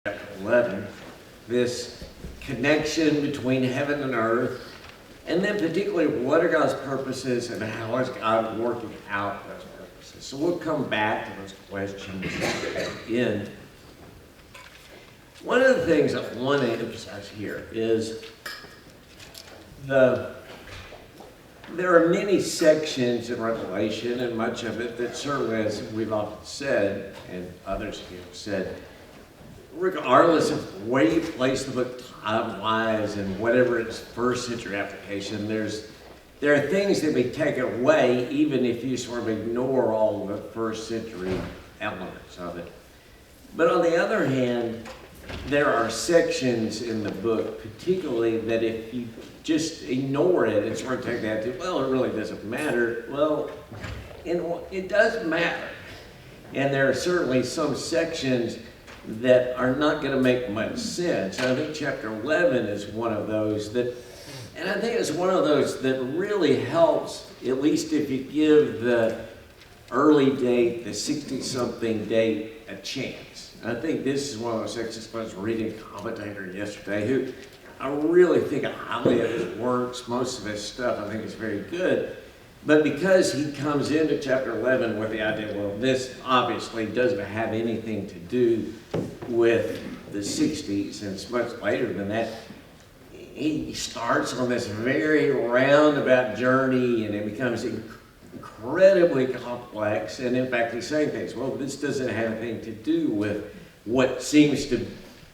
chapter 11, this connection between heaven and earth, and then particularly what are God's purposes and how is God working out those purposes. So we'll come back to those questions at the end. One of the things I want to emphasize here is there are many sections in Revelation, and much of it that certainly, as we've often said, and others have said, regardless of where you place the book time-wise and whatever its first century application, there are things that be taken away even if you sort of ignore all the first century elements of it. But on the other hand, there are sections in the book, particularly that if you just ignore it and sort of take that to, well, it really doesn't matter. Well, it does matter. And there are certainly some sections that are not going to make much sense. I think chapter 11 is one of those that, and I think it's one of those that really helps, at least if you give the early date, the 60-something date, a chance. I think this is one of those sections. I was reading a commentator yesterday who I really think highly of his works. Most of his stuff I think is very good. But because he comes into chapter 11 with the idea, well, this obviously doesn't have anything to do with the 60s, and it's much later than that, he starts on this very roundabout journey, and it becomes incredibly complex. And in fact, he's saying things, well, this doesn't have anything to do with what seems to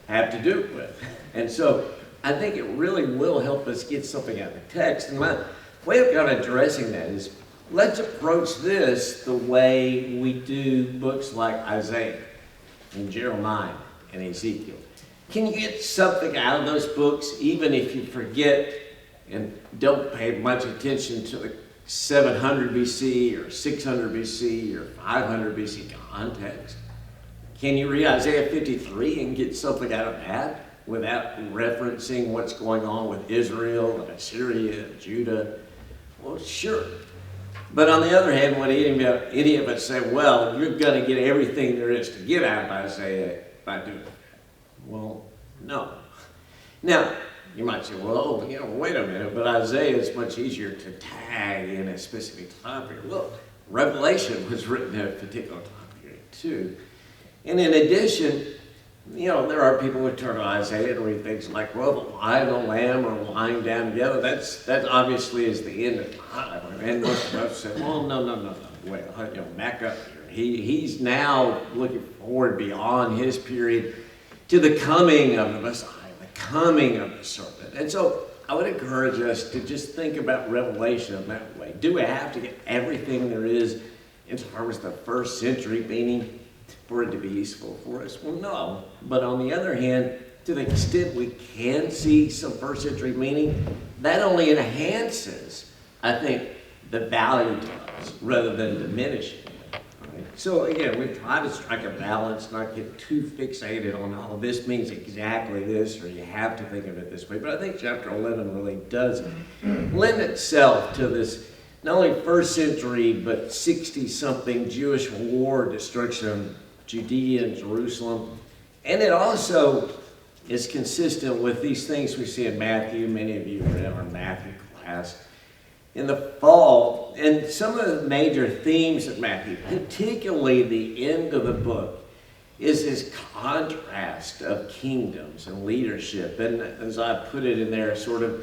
have to do with. And so I think it really will help us get something out of the text. And my way of kind of addressing that is, let's approach this the way we do books like Isaiah and Jeremiah and Ezekiel. Can you get something out of those books even if you forget and don't pay much attention to the 700 BC or 600 BC or 500 BC context? Can you read Isaiah 53 and get something out of that without referencing what's going on with Israel and Assyria and Judah? Well, sure. But on the other hand, when any of us say, well, you're going to get everything there is to get out of Isaiah by doing it. Well, no. Now, you might say, well, wait a minute, but Isaiah is much easier to tag in a specific time period. Well, Revelation was written at a particular time period too. And in addition, there are people who turn to Isaiah and read things like, well, the lion and the lamb are lying down together. That obviously is the end of time. And most of us say, well, no. Wait, back up here. He's now looking forward beyond his period to the coming of the Messiah, the coming of the serpent. And so I would encourage us to just think about Revelation in that way. Do we have to get everything there is in terms of the first century meaning for it to be useful for us? Well, no. But on the other hand, to the extent we can see some first century meaning, that only enhances, I think, the value to us rather than diminishing it. Right? So again, we try to strike a balance, not get too fixated on, oh, this means exactly this, or you have to think of it this way. But I think chapter 11 really does lend itself to this not only first century, but 60-something Jewish war, destruction of Judea and Jerusalem. And it also is consistent with these things we see in Matthew. Many of you are in our Matthew class in the fall. And some of the major themes of Matthew, particularly the end of the book, is this contrast of kingdoms and leadership. And as I put it in there, sort of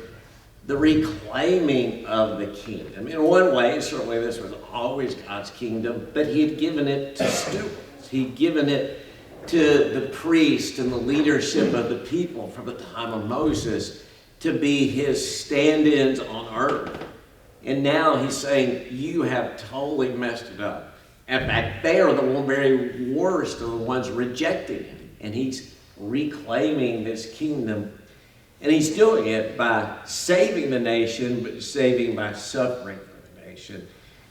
the reclaiming of the kingdom. In one way, certainly this was always God's kingdom, but he had given it to stewards. He'd given it to the priest and the leadership of the people from the time of Moses to be his stand-ins on earth. And now he's saying, you have totally messed it up. In fact, they are the very worst of the ones rejecting him. And he's reclaiming this kingdom. And he's doing it by saving the nation, but saving by suffering for the nation.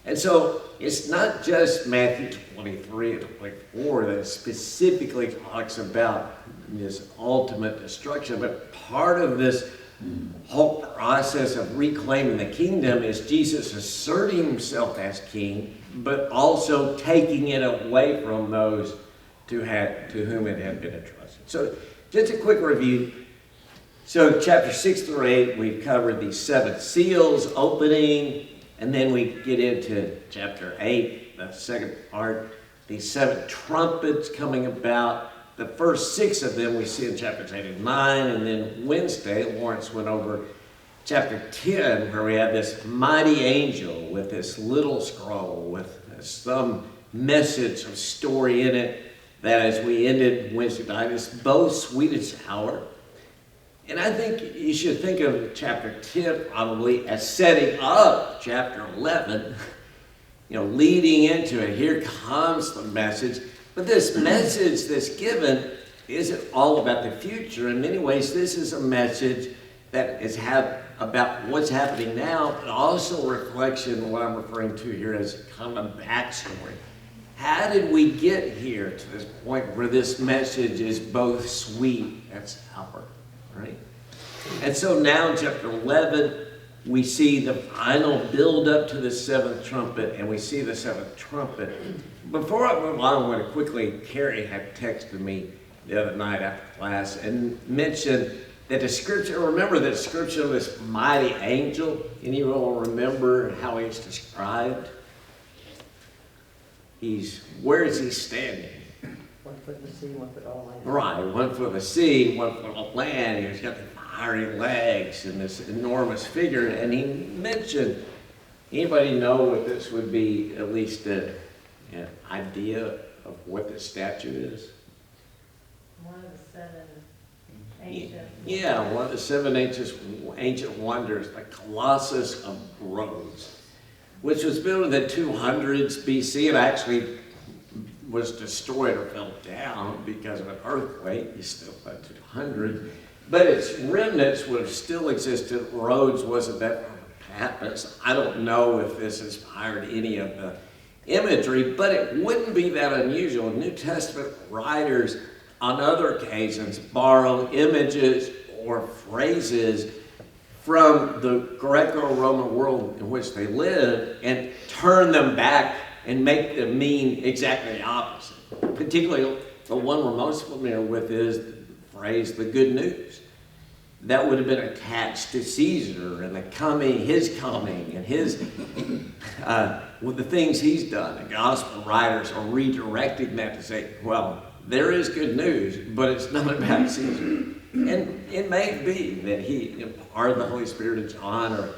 And so it's not just Matthew 23 and 24 that specifically talks about this ultimate destruction, but part of this whole process of reclaiming the kingdom is Jesus asserting himself as king, but also taking it away from those to whom it had been entrusted. So just a quick review. So chapter 6 through 8, we've covered the 7 seals opening, and then we get into chapter 8, the second part, the 7 trumpets coming about. The first 6 of them we see in chapters 8 and 9, and then Wednesday, Lawrence went over chapter 10, where we have this mighty angel with this little scroll with some message of story in it that, as we ended Wednesday night, is both sweet and sour. And I think you should think of chapter 10 probably as setting up chapter 11, leading into it. Here comes the message. But this message that's given isn't all about the future. In many ways, this is a message that is about what's happening now, but also a reflection of what I'm referring to here as kind of a backstory. How did we get here to this point where this message is both sweet and sour, right? And so now in chapter 11, we see the final build up to the 7th trumpet, and we see the 7th trumpet. Before I move on, I want to quickly, Carrie had texted me the other night after class and mentioned the description, remember the description of this mighty angel? Anyone remember how he's described? Where is he standing? 1 foot in the sea, 1 foot on land. Right, 1 foot in the sea, 1 foot on land. He's got the fiery legs and this enormous figure. And he mentioned, anybody know what this would be, at least an idea of what this statue is? One of the 7 ancient. Yeah, one of the 7 ancient wonders, the Colossus of Rhodes, which was built in the 200s BC and actually was destroyed or fell down because of an earthquake. It's still about 200. But its remnants would have still existed. Rhodes wasn't that far from Patmos. I don't know if this inspired any of the imagery, but it wouldn't be that unusual. New Testament writers on other occasions borrow images or phrases from the Greco-Roman world in which they lived and turn them back and make them mean exactly the opposite. Particularly, the one we're most familiar with is the phrase, the good news. That would have been attached to Caesar and his coming, and with the things he's done. The gospel writers are redirecting that to say, well, there is good news, but it's not about Caesar. And it may be that he, part of the Holy Spirit of John,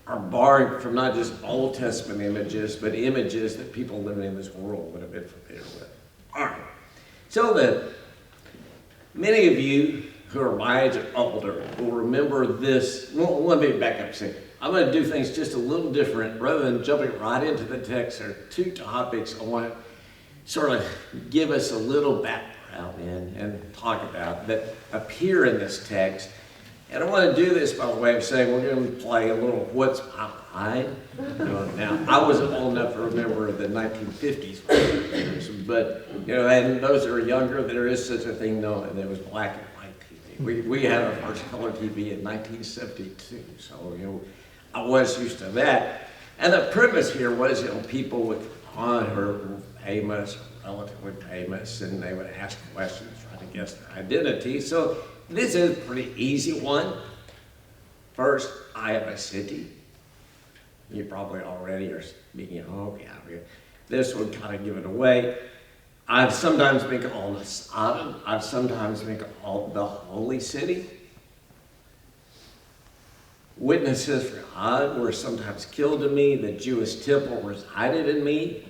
are borrowed from not just Old Testament images, but images that people living in this world would have been familiar with. All right. So many of you who are my age or older will remember this. Well, let me back up and say, I'm going to do things just a little different. Rather than jumping right into the text, there are 2 topics I want to sort of give us a little background in and talk about that appear in this text. And I want to do this by way of saying we're going to play a little What's Behind. Now, I wasn't old enough to remember the 1950s, but and those that are younger, there is such a thing known, there was black and white TV. We had our first color TV in 1972, so I was used to that. And the premise here was, people would on her famous, relatively famous, and they would ask questions, try to guess their identity. So this is a pretty easy one. First, I am a city. You probably already are speaking, this would kind of give it away. I've sometimes been called Sodom. I've sometimes been called the Holy City. Witnesses for God were sometimes killed in me. The Jewish temple resided in me.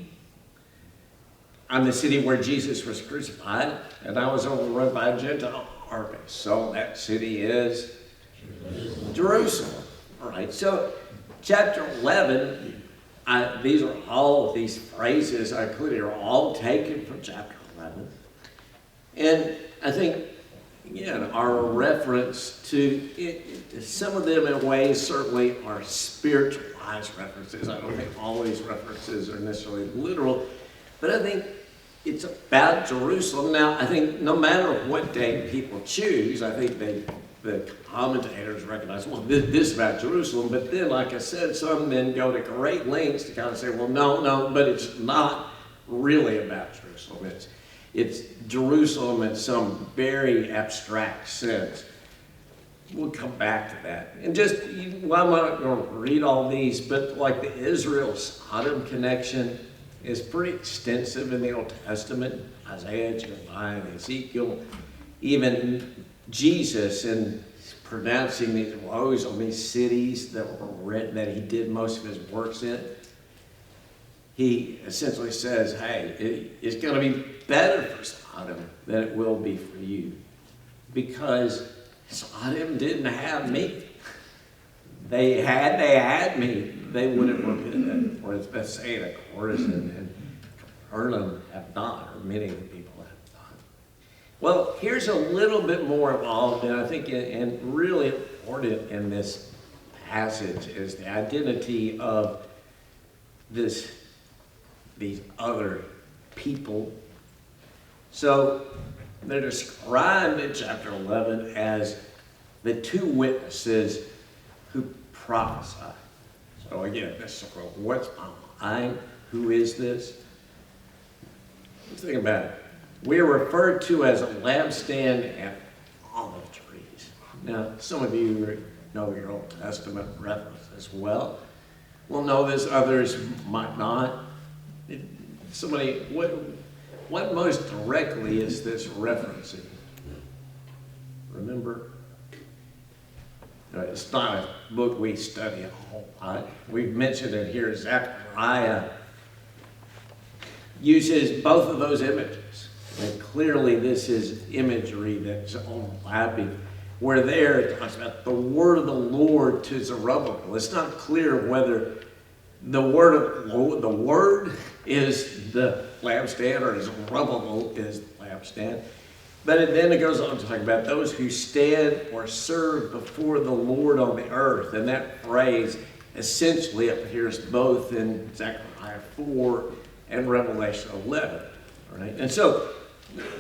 I'm the city where Jesus was crucified, and I was overrun by a Gentile army. So that city is Jerusalem. All right, so chapter 11, these are all of these phrases I included are all taken from chapter 11. And I think, again, our reference to it, some of them in ways certainly are spiritualized references. I don't think all these references are necessarily literal, but I think it's about Jerusalem. Now, I think no matter what day people choose, I think the commentators recognize, well, this is about Jerusalem, but then, like I said, some then go to great lengths to kind of say, well, no, but it's not really about Jerusalem. It's Jerusalem in some very abstract sense. We'll come back to that. And well, I'm not going to read all these, but like the Israel-Sodom connection is pretty extensive in the Old Testament. Isaiah, Jeremiah, Ezekiel, even Jesus in pronouncing these woes on these cities that were written, that he did most of his works in. He essentially says, hey, it's going to be better for Sodom than it will be for you, because Sodom didn't have me. They had me, they would have repented. Or it's Bethsaida, Chorazin, and Capernaum have not, or many of the people have not. Well, here's a little bit more involved, and I think and really important in this passage is the identity of these other people. So they're described in chapter 11 as the two witnesses who prophesy. So again, this is what's behind, who is this? Let's think about it. We are referred to as a lampstand and olive trees. Now, some of you know your Old Testament reference as well. Well, know this, others might not. Somebody, what most directly is this referencing? Remember? It's not a book we study a whole lot. We've mentioned it here. Zechariah uses both of those images. And clearly this is imagery that's overlapping. Where there it talks about the word of the Lord to Zerubbabel. It's not clear whether the word is the lampstand or Zerubbabel is the lampstand. But then it goes on to talk about those who stand or serve before the Lord on the earth. And that phrase essentially appears both in Zechariah 4 and Revelation 11. Right? And so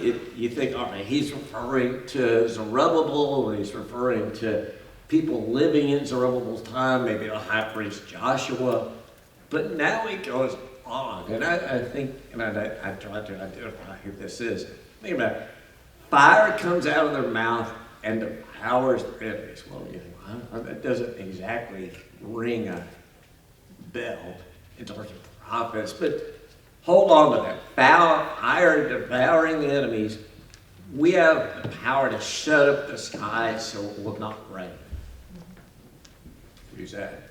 you think, all right, he's referring to Zerubbabel, or he's referring to people living in Zerubbabel's time, maybe the high priest Joshua. But now he goes on. And I think, and I tried to identify who this is. Think about it. Fire comes out of their mouth and devours their enemies. Well, you think, well, that doesn't exactly ring a bell in terms of prophets, but hold on to that. Fire devouring the enemies. We have the power to shut up the sky so it will not rain. Who's that?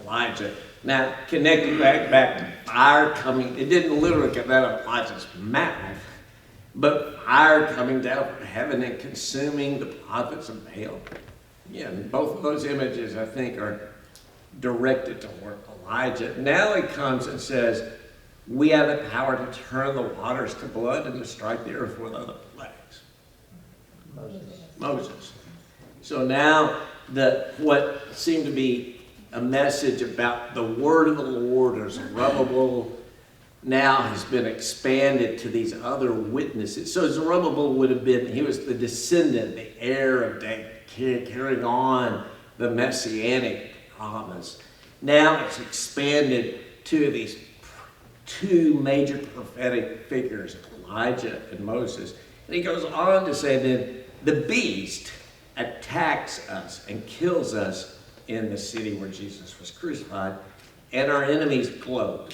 Elijah. Now, connecting back to fire coming, it didn't literally come out of Elijah's mouth, but fire coming down from heaven and consuming the prophets of Baal. Yeah, and both of those images, I think, are directed toward Elijah. Now he comes and says, we have the power to turn the waters to blood and to strike the earth with other plagues. Moses. So now what seemed to be a message about the word of the Lord or Zerubbabel now has been expanded to these other witnesses. So Zerubbabel would have been, he was the descendant, the heir of David, carrying on the messianic promise. Now it's expanded to these two major prophetic figures, Elijah and Moses. And he goes on to say that the beast attacks us and kills us in the city where Jesus was crucified, and our enemies gloat.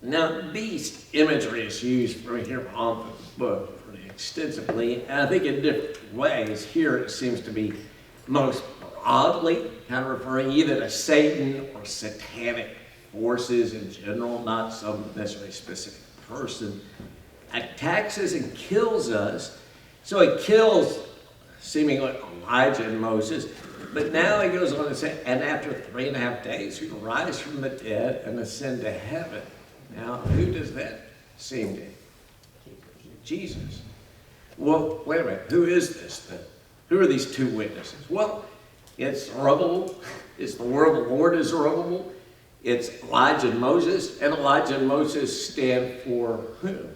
Now, beast imagery is used from here on the book pretty extensively, and I think in different ways. Here it seems to be most broadly kind of referring either to Satan or satanic forces in general, not some necessarily specific person. Attacks us and kills us. So it kills seemingly Elijah and Moses. But now he goes on to say, and after 3.5 days, he will rise from the dead and ascend to heaven. Now, who does that seem to? Jesus. Well, wait a minute. Who is this then? Who are these two witnesses? Well, it's Zerubbabel. It's the word of the Lord is Zerubbabel. It's Elijah and Moses. And Elijah and Moses stand for whom?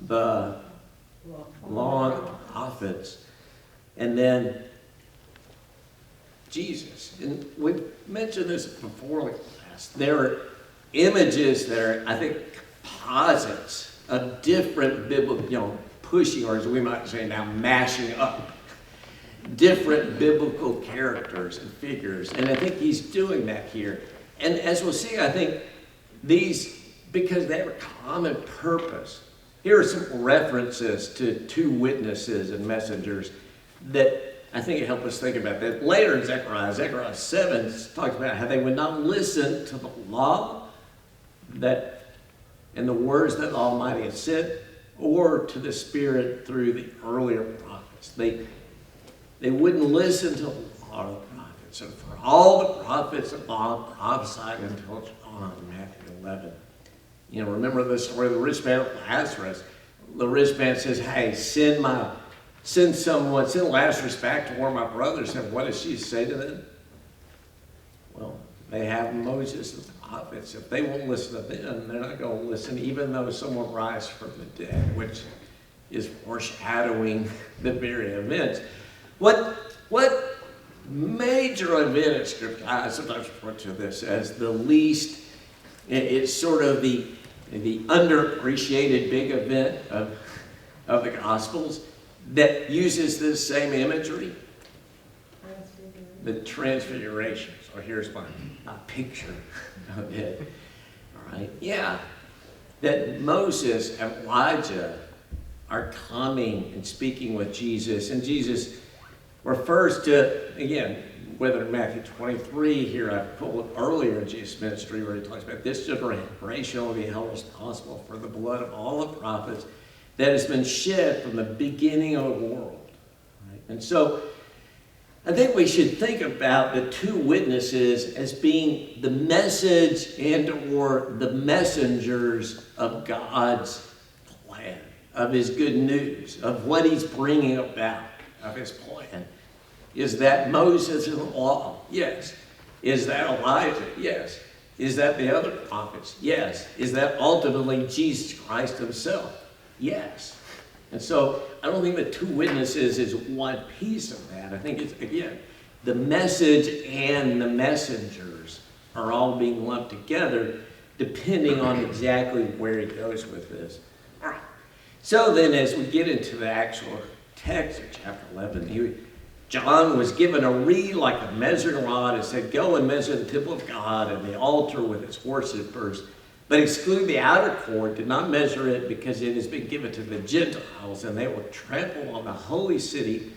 The law and the prophets. And then Jesus. And we've mentioned this before in class. There are images that are, I think, composites of different biblical, pushing, or as we might say now, mashing up different biblical characters and figures. And I think he's doing that here. And as we'll see, I think these, because they have a common purpose. Here are some references to two witnesses and messengers that I think help us think about that. Later in Zechariah 7 talks about how they would not listen to the law and the words that the Almighty had said, or to the Spirit through the earlier prophets. They wouldn't listen to the law of the prophets. And for all the prophets of law prophesied until John in Matthew 11. Remember the story of the rich man Lazarus. The rich man says, hey, send Lazarus back to where my brothers. And what does she say to them? Well, they have Moses and the prophets. If they won't listen to them, they're not going to listen, even though someone rise from the dead, which is foreshadowing the very events. What major event in Scripture, I sometimes refer to this as the least, it's sort of the underappreciated big event of the Gospels that uses this same imagery? The Transfiguration. So here's my picture of it. All right. Yeah. That Moses and Elijah are coming and speaking with Jesus. And Jesus refers to, again, whether in Matthew 23, here I pulled earlier in Jesus' ministry where he talks about this generation will be held responsible for the blood of all the prophets that has been shed from the beginning of the world. Right? And so I think we should think about the two witnesses as being the message and or the messengers of God's plan, of his good news, of what he's bringing about, of his plan. Is that Moses and the law? Yes. Is that Elijah? Yes. Is that the other prophets? Yes. Is that ultimately Jesus Christ himself? Yes. And so I don't think the two witnesses is one piece of that. I think it's, again, the message and the messengers are all being lumped together depending on exactly where he goes with this. All right. So then as we get into the actual text of chapter 11, John was given a reed like a measuring rod and said, go and measure the temple of God and the altar with its worshippers, but exclude the outer court, did not measure it because it has been given to the Gentiles, and they will trample on the holy city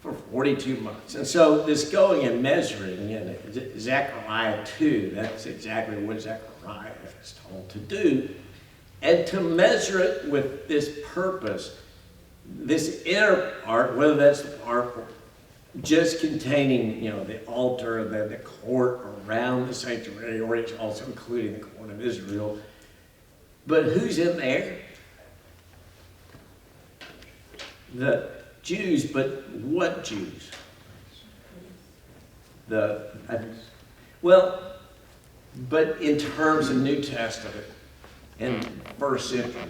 for 42 months. And so this going and measuring in Zechariah 2, that's exactly what Zechariah is told to do. And to measure it with this purpose, this inner part, whether that's the part just containing, the altar and then the court around the sanctuary, or it's also including the court of Israel. But who's in there? The Jews, but what Jews? But in terms of New Testament and first century,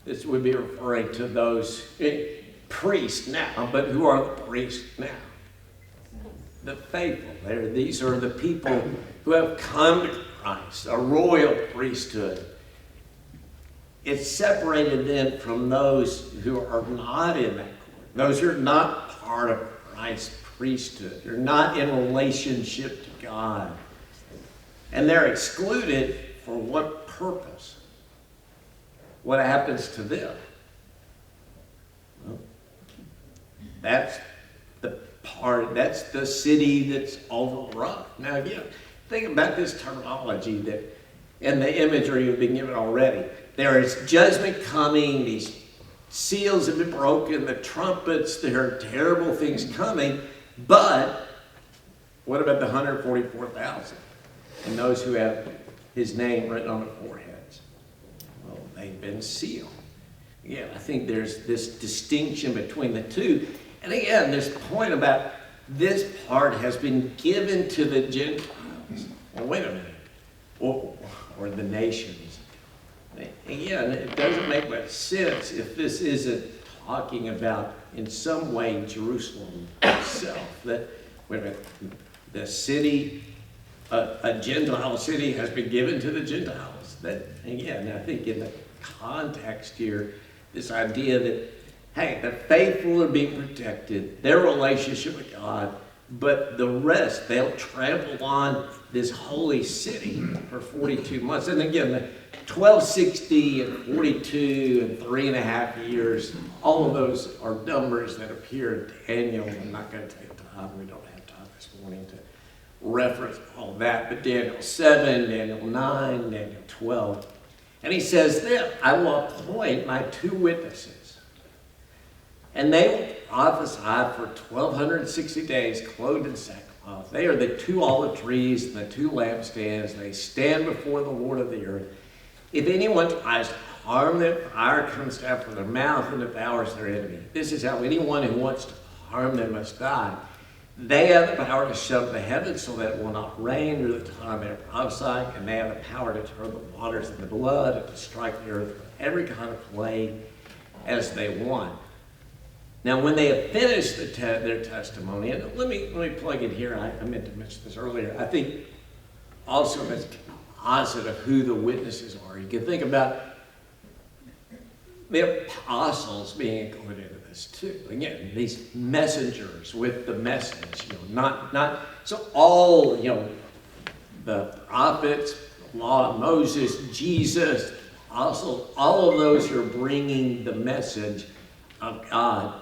this would be referring to those priests now, but who are the priests now? The faithful. These are the people who have come to Christ, a royal priesthood. It's separated then from those who are not in that court, those who are not part of Christ's priesthood. They're not in relationship to God. And they're excluded for what purpose? What happens to them? Well, that's the city that's overrun. Now again, think about this terminology and the imagery you've been given already. There is judgment coming, these seals have been broken, the trumpets, there are terrible things coming, but what about the 144,000 and those who have his name written on their foreheads? Well, they've been sealed. Yeah, I think there's this distinction between the two. And again, this point about this part has been given to the Gentiles. Well, wait a minute. Or the nations. Again, it doesn't make much sense if this isn't talking about, in some way, Jerusalem itself. That, wait a minute, the city, a Gentile city has been given to the Gentiles. That, again, I think in the context here, this idea that, hey, the faithful are being protected, their relationship with God, but the rest, they'll trample on this holy city for 42 months. And again, the 1260 and 42 and 3.5 years, all of those are numbers that appear in Daniel. I'm not going to take time, we don't have time this morning to reference all that, but Daniel 7, Daniel 9, Daniel 12. And he says this, I will appoint my 2 witnesses, and they will prophesy for 1,260 days, clothed in sackcloth. They are the 2 olive trees and the 2 lampstands. They stand before the Lord of the earth. If anyone tries to harm them, fire comes out from their mouth and devours their enemy. This is how anyone who wants to harm them must die. They have the power to shut the heavens so that it will not rain during the time they are prophesying, and they have the power to turn the waters into blood and to strike the earth with every kind of plague as they want. Now, when they have finished their testimony, and let me plug in here. I meant to mention this earlier. I think also that's opposite of who the witnesses are. You can think about the apostles being included in this too. Again, these messengers with the message, not so all, the prophets, the law of Moses, Jesus, apostles, all of those are bringing the message of God.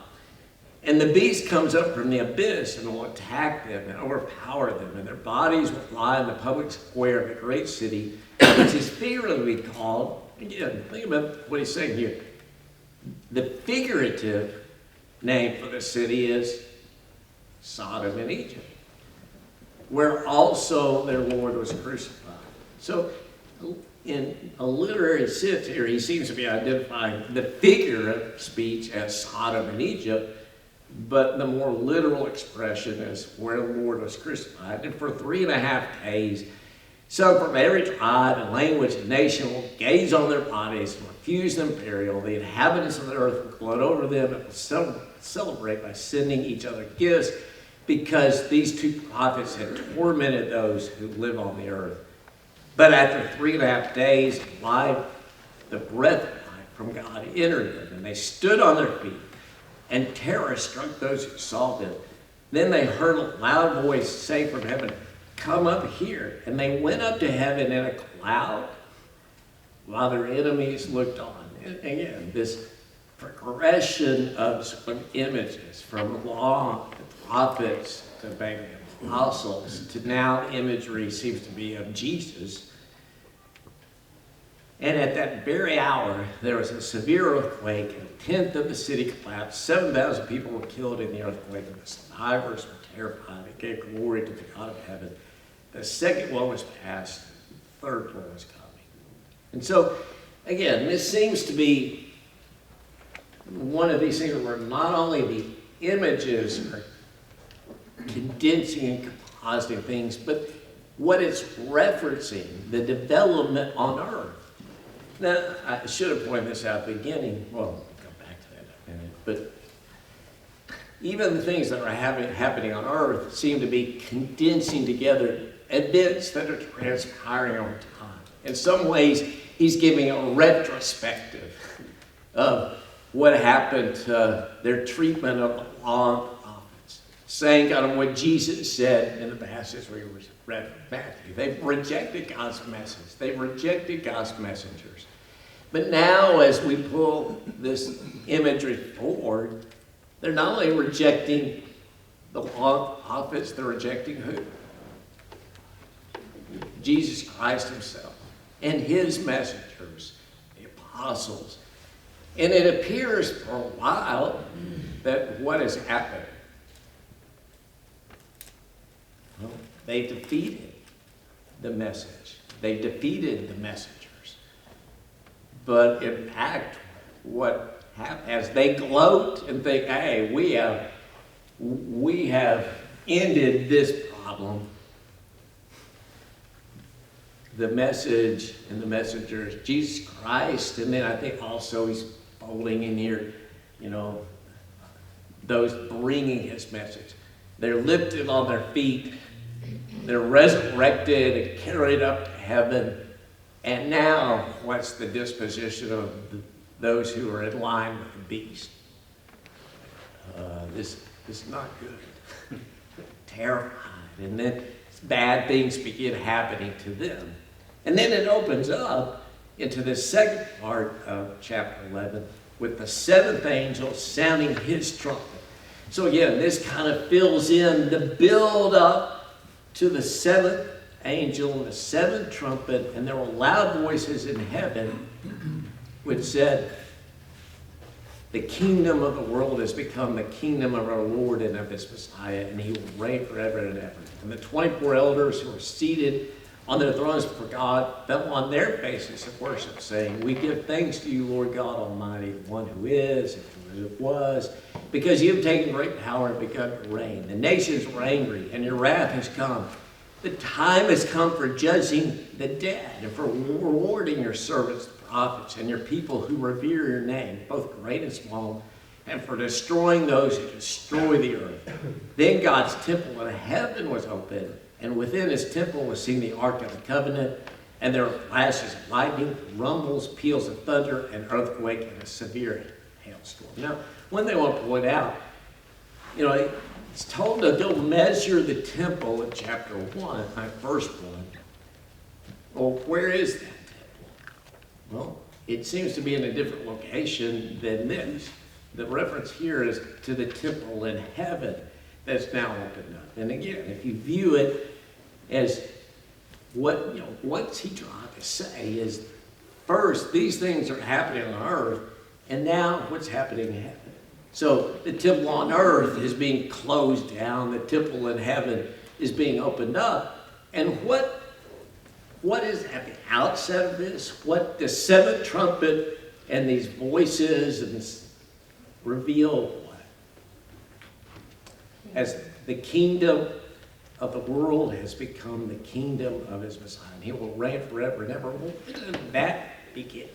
And the beast comes up from the abyss and will attack them and overpower them, and their bodies will lie in the public square of the great city, which is figuratively called, again, think about what he's saying here. The figurative name for the city is Sodom and Egypt, where also their Lord was crucified. So in a literary sense here, he seems to be identifying the figure of speech as Sodom and Egypt, but the more literal expression is where the Lord was crucified. And for 3.5 days, some from every tribe and language and nation will gaze on their bodies and refuse them burial. The inhabitants of the earth will gloat over them and will celebrate by sending each other gifts, because these 2 prophets had tormented those who live on the earth. But after 3.5 days, the breath of life from God entered them, and they stood on their feet, and terror struck those who saw them. Then they heard a loud voice say from heaven, "Come up here." And they went up to heaven in a cloud while their enemies looked on. And again, this progression of images from law to prophets to maybe apostles to now imagery seems to be of Jesus. And at that very hour, there was a severe earthquake, and 1/10 of the city collapsed. 7,000 people were killed in the earthquake, and the survivors were terrified. They gave glory to the God of heaven. The second one was past, the third one was coming. And so, again, this seems to be one of these things where not only the images are condensing and compositing things, but what it's referencing, the development on earth. Now, I should have pointed this out at the beginning. Well, I'll come back to that in a minute. But even the things that are happening on earth seem to be condensing together events that are transpiring over time. In some ways, he's giving a retrospective of what happened to their treatment of the law and prophets, saying kind of what Jesus said in the passage we read from Matthew. They've rejected God's message. They've rejected God's messengers. But now, as we pull this imagery forward, they're not only rejecting the law and prophets, they're rejecting who? Jesus Christ himself and his messengers, the apostles. And it appears for a while that what has happened? Well, they defeated the message. They defeated the messengers. But in fact, what happened, as they gloat and think, hey, we have ended this problem, the message and the messengers, Jesus Christ, and then I think also he's folding in here, those bringing his message. They're lifted on their feet. They're resurrected and carried up to heaven. And now, what's the disposition of those who are in line with the beast? This is not good. Terrified. And then bad things begin happening to them. And then it opens up into the second part of chapter 11 with the seventh angel sounding his trumpet. So again, this kind of fills in the build up to the seventh angel and the seventh trumpet, and there were loud voices in heaven which said, the kingdom of the world has become the kingdom of our Lord and of his Messiah, and he will reign forever and ever. And the 24 elders who are seated on their thrones before God fell on their faces of worship, saying, we give thanks to you, Lord God Almighty, the one who is and who was, because you have taken great power and begun to reign. The nations were angry, and your wrath has come. The time has come for judging the dead and for rewarding your servants, the prophets, and your people who revere your name, both great and small, and for destroying those who destroy the earth. Then God's temple in heaven was opened, and within his temple was seen the Ark of the Covenant, and there were flashes of lightning, rumbles, peals of thunder, an earthquake, and a severe hailstorm. Now, one thing I want to point out, it's told to go measure the temple in chapter 1, verse 1. Well, where is that temple? Well, it seems to be in a different location than this. The reference here is to the temple in heaven that's now opened up. And again, if you view it as what's he trying to say is, first, these things are happening on earth, and now what's happening in heaven. So the temple on earth is being closed down. The temple in heaven is being opened up. And what is at the outset of this? What the seventh trumpet and these voices and this reveal what? As the kingdom of the world has become the kingdom of his Messiah. And he will reign forever and ever. When did that begin?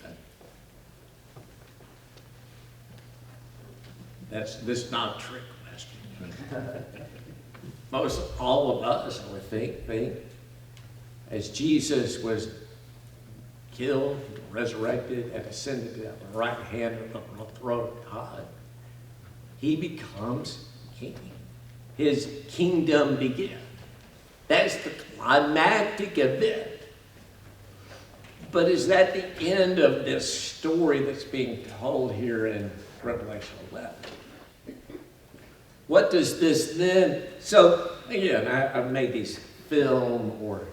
This is not a trick question. Most all of us, I would think, as Jesus was killed, resurrected, and ascended at the right hand of the throne of God, he becomes king. His kingdom begins. That's the climactic event. But is that the end of this story that's being told here in Revelation 11? What does this then... So, again, I've made these film or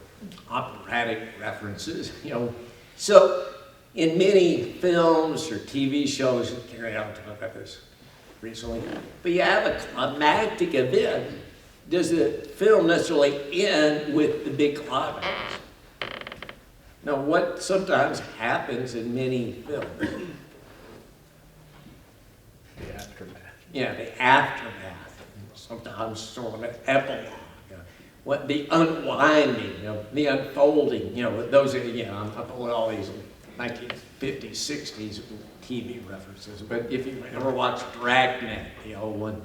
operatic references, So, in many films or TV shows, Carrie, I'll talk about this recently, but you have a climactic event. Does the film necessarily end with the big climax? Now, what sometimes happens in many films? The aftermath. Yeah, the aftermath. Sometimes sort of an epilogue. What the unwinding, the unfolding. Those are I'm pulling all these 1950s, 60s TV references. But if you ever watched Dragnet, the old one,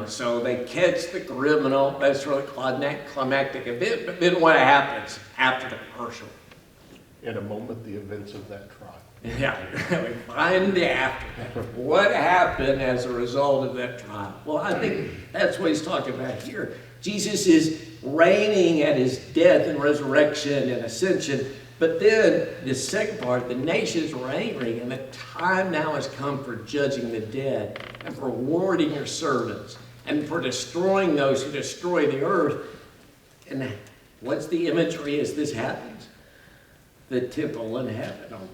so they catch the criminal. That's really climactic event. But then what happens after the commercial? In a moment, the events of that trial. Yeah, we find the aftermath. What happened as a result of that trial? Well, I think that's what he's talking about here. Jesus is reigning at his death and resurrection and ascension. But then, the second part, the nations were angry, and the time now has come for judging the dead and for rewarding your servants and for destroying those who destroy the earth. And what's the imagery as this happens? The temple in heaven opens.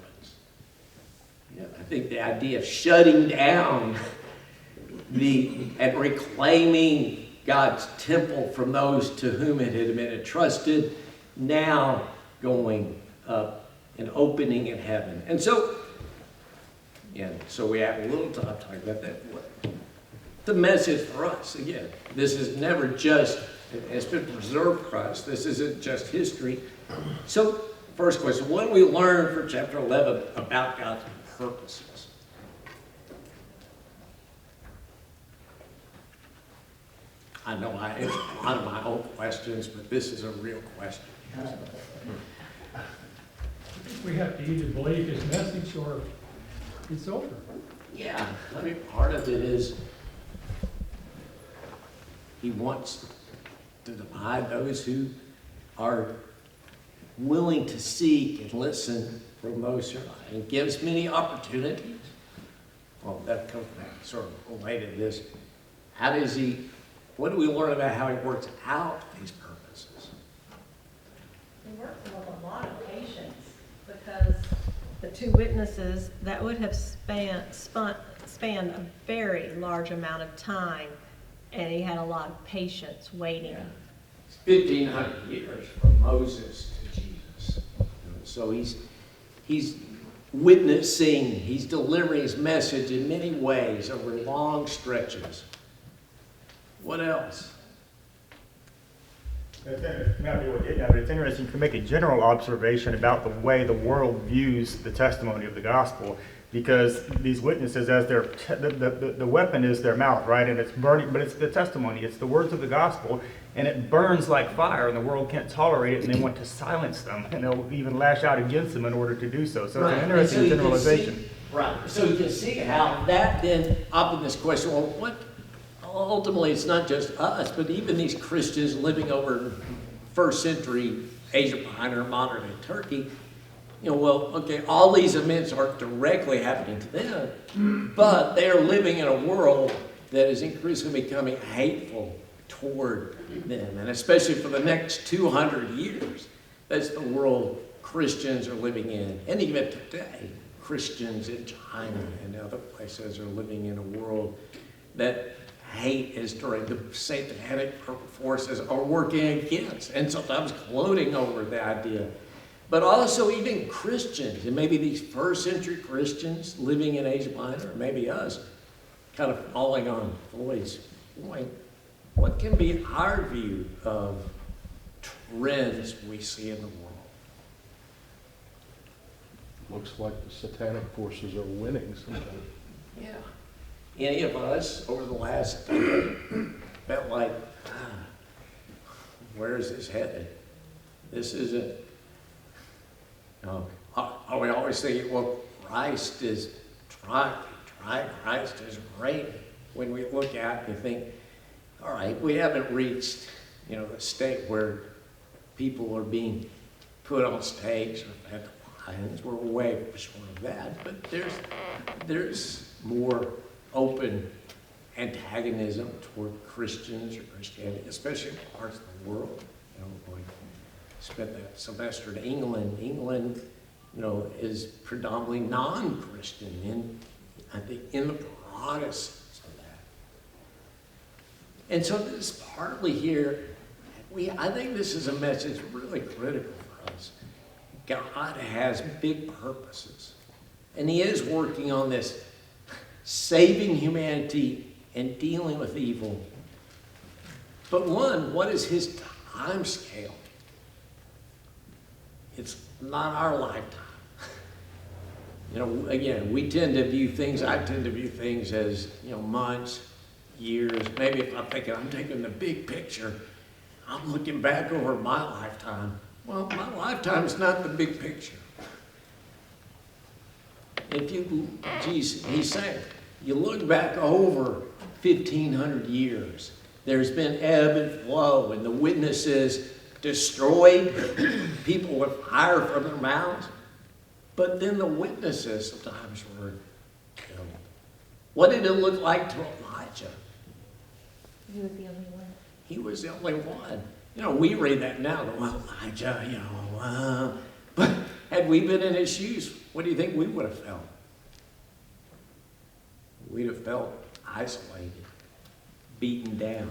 I think the idea of shutting down and reclaiming God's temple from those to whom it had been entrusted, now going up and opening in heaven. And so we have a little time talking about that. The message for us, again, this is never just, it's been preserved for us. This isn't just history. So, first question, what do we learn from chapter 11 about God's purposes? I know I answered a lot of my own questions, but this is a real question. We have to either believe his message or it's over. Yeah, I mean, part of it is he wants to divide those who are willing to seek and listen from those who are not, and gives many opportunities. Well, that comes back sort of related to this. How does he, what do we learn about how he works out these purposes? He works with a lot of patience, because the two witnesses, that would have spanned a very large amount of time, and he had a lot of patience waiting. It's 1,500 years from Moses to Jesus. So he's witnessing, he's delivering his message in many ways over long stretches. What else? It's interesting to make a general observation about the way the world views the testimony of the gospel, because these witnesses, as the weapon is their mouth, right? And it's burning, but it's the testimony, it's the words of the gospel, and it burns like fire, and the world can't tolerate it, and they want to silence them, and they'll even lash out against them in order to do so. So it's an interesting generalization. Right. So you can see how that then up in this question, well, what ultimately it's not just us, but even these Christians living over first century Asia Minor, modern day Turkey, you know, well, okay, all these events aren't directly happening to them, but they are living in a world that is increasingly becoming hateful toward them, and especially for the next 200 years. That's the world Christians are living in, and even today, Christians in China and other places are living in a world that hate is during the satanic forces are working against, and sometimes gloating over the idea. But also even Christians, and maybe these first century Christians living in Asia Minor, or maybe us, kind of falling on Floyd's point. What can be our view of trends we see in the world? Looks like the satanic forces are winning sometimes. Yeah. Any of us over the last decade felt like, where is this headed? This isn't, we always think, well, Christ is Christ is great. When we look at it, you think, all right, we haven't reached, the state where people are being put on stakes or fed to lions. We're way short of that, but there's more open antagonism toward Christians or Christianity, especially in parts of the world. We spent that semester in England. England, is predominantly non-Christian I think in the broadest sense of that. And so this partly here, I think this is a message really critical for us. God has big purposes, and He is working on this saving humanity and dealing with evil. But what is His time scale? It's not our lifetime. Again, I tend to view things as, months, years. Maybe if I'm taking the big picture, I'm looking back over my lifetime. Well, my lifetime is not the big picture. He's saying, you look back over 1,500 years, there's been ebb and flow, and the witnesses destroyed, people with fire from their mouths, but then the witnesses sometimes were killed. What did it look like to Elijah? He was the only one. He was the only one. We read that now, well, Elijah, but had we been in his shoes, what do you think we would have felt? We'd have felt isolated, beaten down.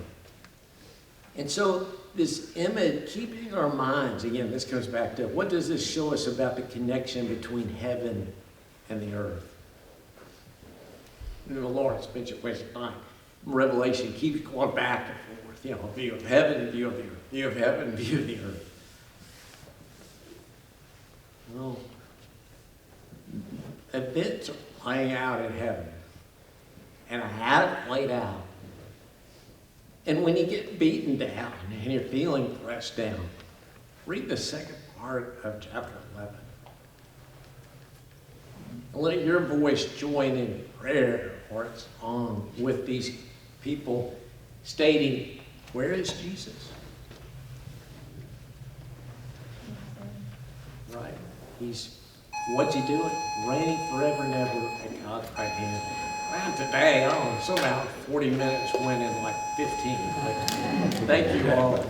And so this image, keeping our minds, again, this goes back to, what does this show us about the connection between heaven and the earth? The Lawrence mentioned last night, Revelation keeps going back and forth, view of heaven, view of the earth, view of heaven, view of the earth. Well, events are playing out in heaven, and have played out. And when you get beaten down and you're feeling pressed down, read the second part of chapter 11. And let your voice join in prayer or it's on with these people stating, where is Jesus? Right. What's he doing? Reigning forever and ever at God's right hand. Well, today, I don't know, somehow 40 minutes went in like 15. But thank you all.